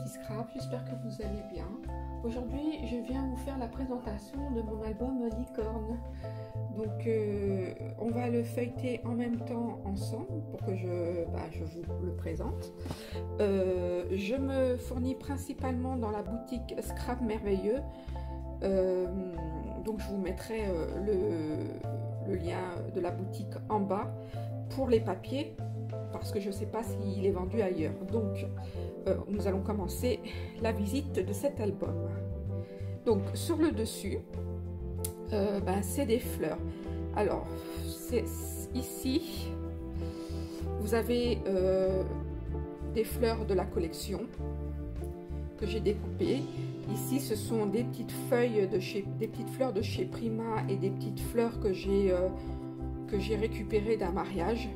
Petit Scrap, j'espère que vous allez bien. Aujourd'hui, je viens vous faire la présentation de mon album Licorne. Donc, on va le feuilleter en même temps ensemble pour que je vous le présente. Je me fournis principalement dans la boutique Scrap Merveilleux. Donc, je vous mettrai le lien de la boutique en bas pour les papiers, parce que je ne sais pas s'il est vendu ailleurs. Donc, nous allons commencer la visite de cet album. Donc, sur le dessus, c'est des fleurs. Alors, ici, vous avez des fleurs de la collection que j'ai découpées. Ici, ce sont des petites feuilles des petites fleurs de chez Prima et des petites fleurs que j'ai récupérées d'un mariage.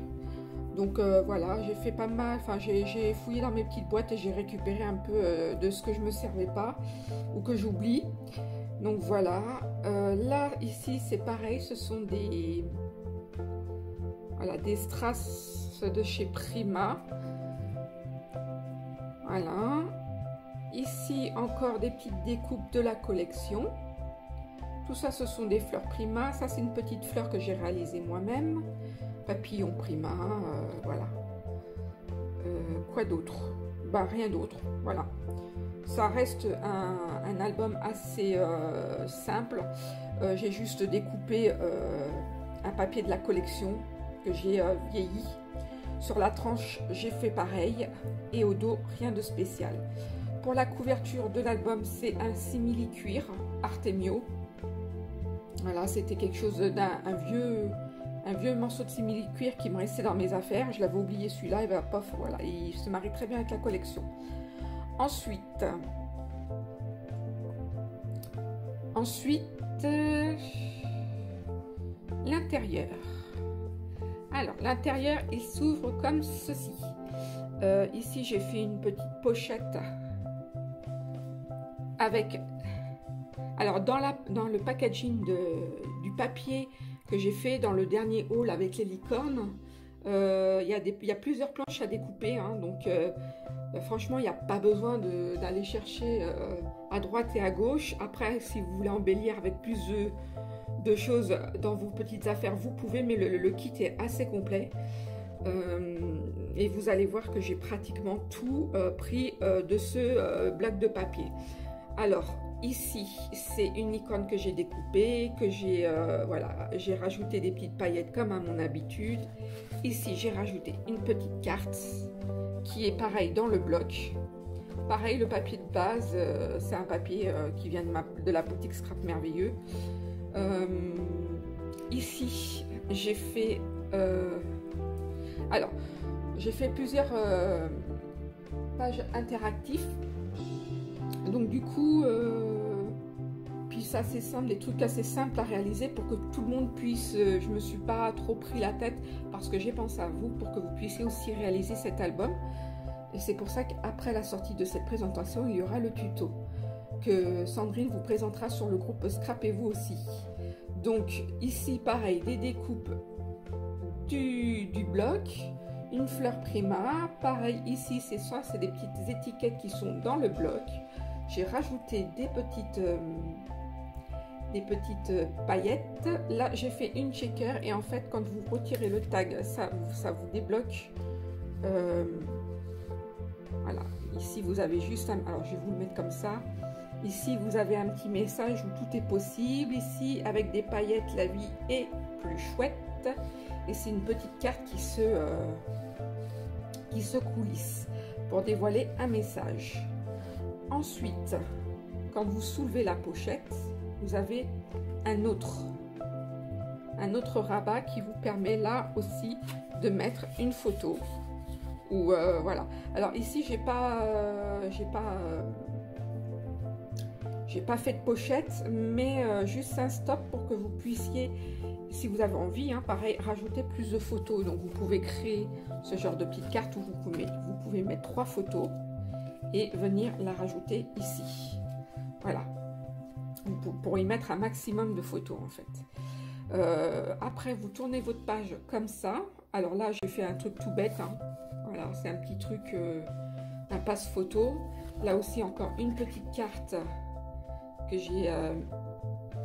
Donc voilà, j'ai fait pas mal, j'ai fouillé dans mes petites boîtes et j'ai récupéré un peu de ce que je me servais pas ou que j'oublie. Donc voilà, là ici c'est pareil, ce sont des strass de chez Prima. Voilà, ici encore des petites découpes de la collection. Tout ça, ce sont des fleurs Prima. Ça, c'est une petite fleur que j'ai réalisée moi-même. Papillon Prima, voilà. Quoi d'autre? Rien d'autre, voilà. Ça reste un album assez simple. J'ai juste découpé un papier de la collection que j'ai vieilli. Sur la tranche, j'ai fait pareil. Et au dos, rien de spécial. Pour la couverture de l'album, c'est un simili cuir Artemio. Voilà, c'était quelque chose d'un vieux morceau de simili cuir qui me restait dans mes affaires. Je l'avais oublié celui-là, et ben pof, voilà, il se marie très bien avec la collection. Ensuite, l'intérieur. Alors, l'intérieur, il s'ouvre comme ceci. Ici, j'ai fait une petite pochette avec... Alors, dans le packaging du papier que j'ai fait dans le dernier haul avec les licornes, il y a plusieurs planches à découper, hein, donc franchement, il n'y a pas besoin d'aller chercher à droite et à gauche. Après, si vous voulez embellir avec plus de choses dans vos petites affaires, vous pouvez, mais le kit est assez complet. Et vous allez voir que j'ai pratiquement tout pris de ce bloc de papier. Alors, ici, c'est une icône que j'ai découpée, que j'ai rajouté des petites paillettes comme à mon habitude. Ici, j'ai rajouté une petite carte qui est pareil dans le bloc. Pareil, le papier de base, c'est un papier qui vient de la boutique Scrap Merveilleux. Ici, j'ai fait... j'ai fait plusieurs pages interactives. Donc du coup, puis c'est assez simple, des trucs assez simples à réaliser pour que tout le monde puisse, je me suis pas trop pris la tête parce que j'ai pensé à vous pour que vous puissiez aussi réaliser cet album. Et c'est pour ça qu'après la sortie de cette présentation, il y aura le tuto que Sandrine vous présentera sur le groupe Scrap et vous aussi. Donc ici, pareil, des découpes du bloc, une fleur Prima, pareil ici, c'est des petites étiquettes qui sont dans le bloc. J'ai rajouté des petites paillettes. Là, j'ai fait une shaker et en fait, quand vous retirez le tag, ça vous débloque. Voilà. Ici, vous avez juste alors, je vais vous le mettre comme ça. Ici, vous avez un petit message où tout est possible. Ici, avec des paillettes, la vie est plus chouette. Et c'est une petite carte qui se coulisse pour dévoiler un message. Ensuite, quand vous soulevez la pochette, vous avez un autre rabat qui vous permet là aussi de mettre une photo. Ou voilà. Alors ici, j'ai pas fait de pochette, mais juste un stop pour que vous puissiez, si vous avez envie, hein, pareil, rajouter plus de photos. Donc vous pouvez créer ce genre de petite carte où vous pouvez mettre 3 photos et venir la rajouter ici. Voilà, pour y mettre un maximum de photos en fait. Après, vous tournez votre page comme ça. Alors là, j'ai fait un truc tout bête, hein. Voilà, c'est un petit truc, un passe photo. Là aussi encore une petite carte que j'ai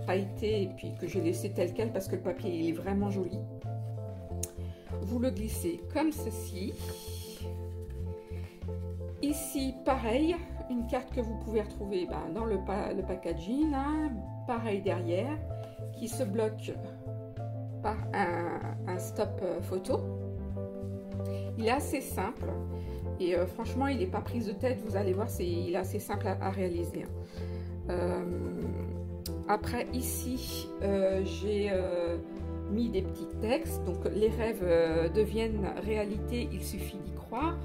pailletée et puis que j'ai laissé tel quel parce que le papier il est vraiment joli. Vous le glissez comme ceci. Ici pareil, une carte que vous pouvez retrouver dans le packaging, hein, pareil derrière, qui se bloque par un stop photo. Il est assez simple et franchement il n'est pas prise de tête, vous allez voir, il est assez simple à réaliser. Après ici j'ai mis des petits textes, donc les rêves deviennent réalité, il suffit d'y croire.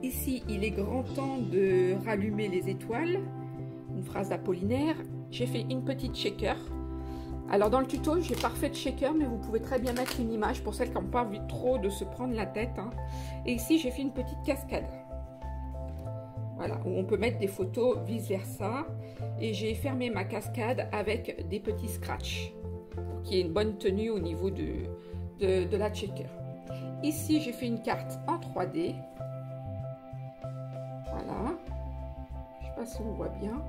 Ici il est grand temps de rallumer les étoiles, une phrase d'Apollinaire. J'ai fait une petite shaker. Alors dans le tuto, j'ai pas refait de shaker, mais vous pouvez très bien mettre une image pour celles qui n'ont pas envie trop de se prendre la tête. Hein. Et ici, j'ai fait une petite cascade. Voilà, où on peut mettre des photos vice versa. Et j'ai fermé ma cascade avec des petits scratchs, pour qu'il y ait une bonne tenue au niveau de la shaker. Ici, j'ai fait une carte en 3D. Voilà. Je ne sais pas si on voit bien.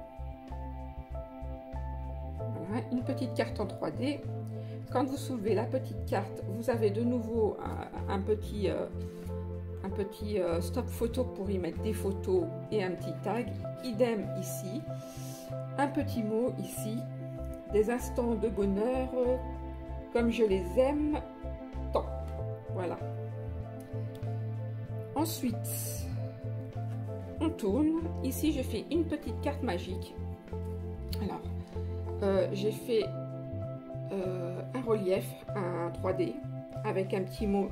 Voilà, une petite carte en 3D. Quand vous soulevez la petite carte, vous avez de nouveau un petit stop photo pour y mettre des photos et un petit tag. Idem ici. Un petit mot ici. Des instants de bonheur comme je les aime tant. Voilà. Ensuite, on tourne. Ici, j'ai fait une petite carte magique. Alors, j'ai fait un relief, un 3D avec un petit mot,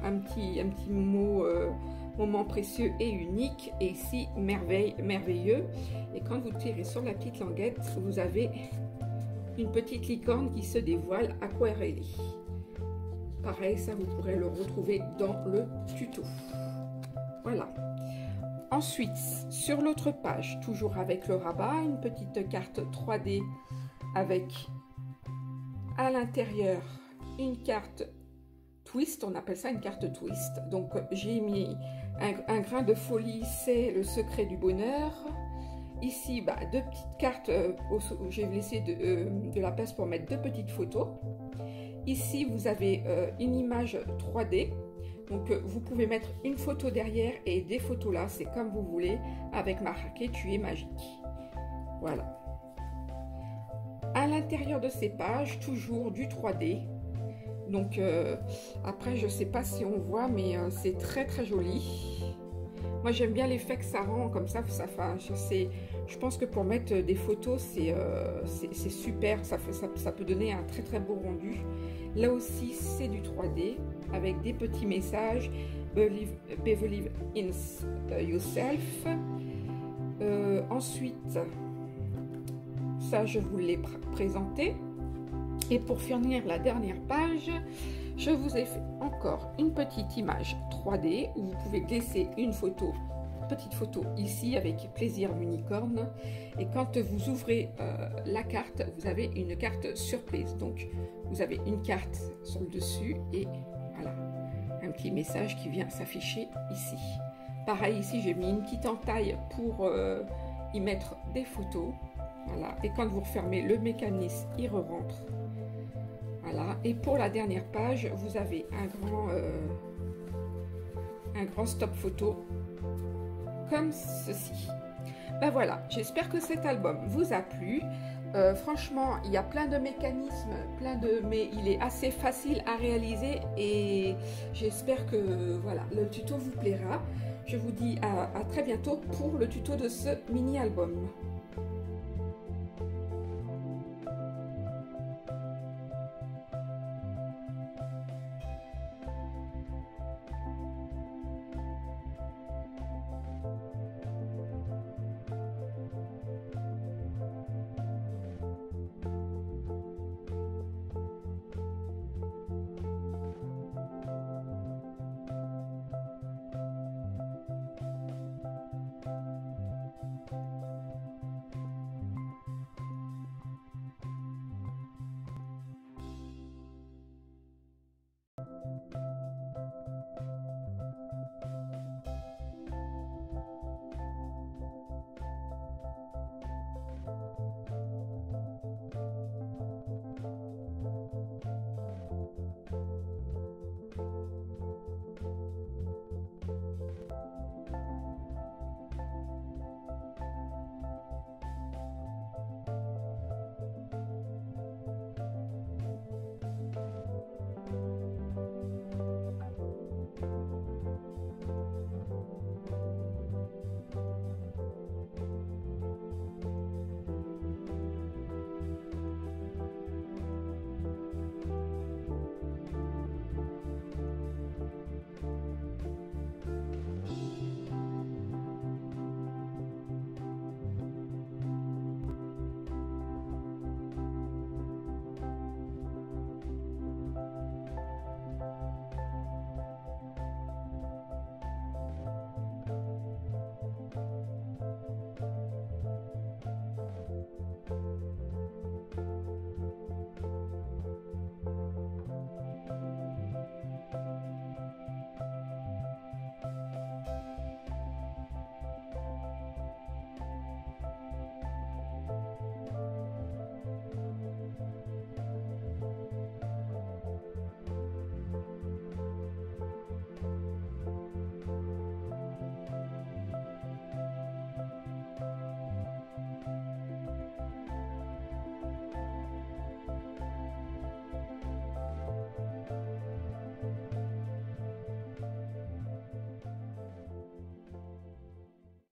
moment précieux et unique, et ici merveilleux. Et quand vous tirez sur la petite languette, vous avez une petite licorne qui se dévoile aquarellée. Pareil, ça vous pourrez le retrouver dans le tuto. Voilà. Ensuite, sur l'autre page, toujours avec le rabat, une petite carte 3D avec à l'intérieur une carte twist, on appelle ça une carte twist. Donc j'ai mis un grain de folie, c'est le secret du bonheur. Ici, deux petites cartes, j'ai laissé de la place pour mettre deux petites photos. Ici, vous avez une image 3D. Donc vous pouvez mettre une photo derrière et des photos là, c'est comme vous voulez, avec marqué tu es magique. Voilà. À l'intérieur de ces pages, toujours du 3D. Donc après, je sais pas si on voit, mais c'est très très joli. Moi j'aime bien l'effet que ça rend comme ça. Je pense que pour mettre des photos, c'est super. Ça peut donner un très très beau rendu. Là aussi, c'est du 3D avec des petits messages. Believe in yourself. Ensuite, ça je vous l'ai présenté. Et pour finir la dernière page, je vous ai fait encore une petite image 3D où vous pouvez glisser une photo, petite photo ici avec plaisir unicorne. Et quand vous ouvrez la carte, vous avez une carte surprise. Donc vous avez une carte sur le dessus et voilà, un petit message qui vient s'afficher ici. Pareil ici, j'ai mis une petite entaille pour y mettre des photos. Voilà, et quand vous refermez le mécanisme, il re-rentre. Voilà, et pour la dernière page, vous avez un grand stop photo comme ceci. Ben voilà, j'espère que cet album vous a plu. Franchement, il y a plein de mécanismes, mais il est assez facile à réaliser et j'espère que voilà, le tuto vous plaira. Je vous dis à très bientôt pour le tuto de ce mini album.